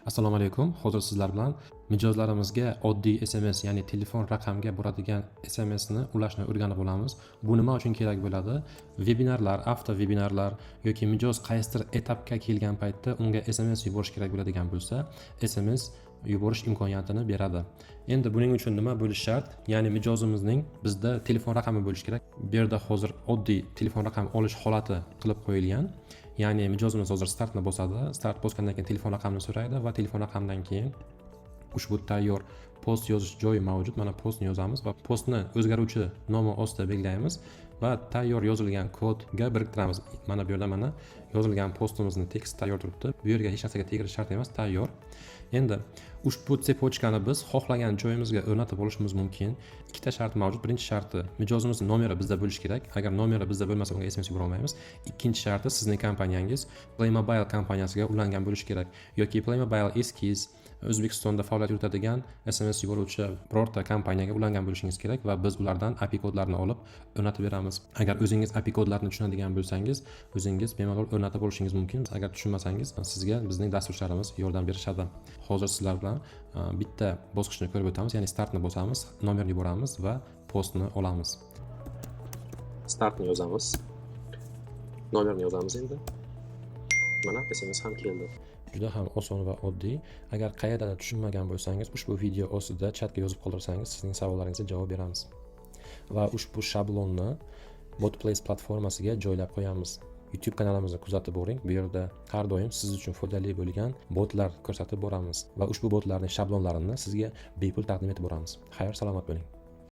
Assalomu alaykum. Hozir sizlar bilan mijozlarimizga oddiy SMS, ya'ni telefon raqamga boradigan SMS ni ulashni o'rganib olamiz. Bu nima uchun kerak bo'ladi? Vebinarlar, avto vebinarlar yoki mijoz qaysidir etapga kelgan paytda unga SMS yuborish kerak bo'ladigan bo'lsa, SMS yuborish imkoniyatini beradi. Endi buning uchun nima bo'lishi shart? Ya'ni mijozimizning bizda telefon raqami bo'lishi kerak. Bu yerda hozir oddiy telefon raqami olish holati qilib qo'yilgan. Ya'ni mijozimiz hozir startni bosadi. Start bosgandan keyin telefon raqamini so'raydi va telefon raqamidan keyin ushbu tayyor post yozish joyi mavjud. Mana postni yozamiz va postni o'zgaruvchi nomi ostida belgilaymiz va tayyor yozilgan kodga biriktiramiz. Mana bu yerda mana yozilgan postimizni tekst tayyor turibdi. Bu yerga hech narsaga tegirish shart emas, tayyor. Endi ushbu tsepotchkani biz xohlagan joyimizga o'rnatib olishimiz mumkin. Ikkita shart mavjud. Birinchi sharti mijozimizning nomeri bizda bo'lishi kerak. Agar nomeri bizda bo'lmasa unga SMS yubora olmaymiz. Ikkinchi sharti sizning kompaniyangiz Playmobile kompaniyasiga ulangan bo'lishi kerak yoki Playmobile eskiz O'zbekistonda faoliyat yuritadigan SMS yuboruvchi birorta kompaniyaga ulangan bo'lishingiz kerak va biz ulardan API kodlarini olib o'rnatib beramiz. Agar o'zingiz API kodlarini tushunadigan bo'lsangiz, o'zingiz bemalol o'rnatib olishingiz mumkin. Agar tushunmasangiz, sizga bizning dasturchilarimiz yordam berishadi. Hozir sizlar bilan bitta bosqichni ko'rib o'tamiz, ya'ni startni bosamiz, nomerni yuboramiz va postni olamiz. Startni yozamiz. Nomerni yozamiz endi. Mana SMS ham keldi. Juda ham oson va oddiy. Agar qayerdadir tushunmagan bo'lsangiz, ushbu video ostida chatga yozib qoldirsangiz, sizning savollaringizga javob beramiz. Va ushbu shablonni Botplace platformasiga joylab qo'yamiz. YouTube kanalimizni kuzatib boring. Bu yerda har doim siz uchun foydali bo'lgan botlar ko'rsatib boramiz va ushbu botlarning shablonlarini sizga bepul taqdim etib boramiz. Xayr, salomat bo'ling.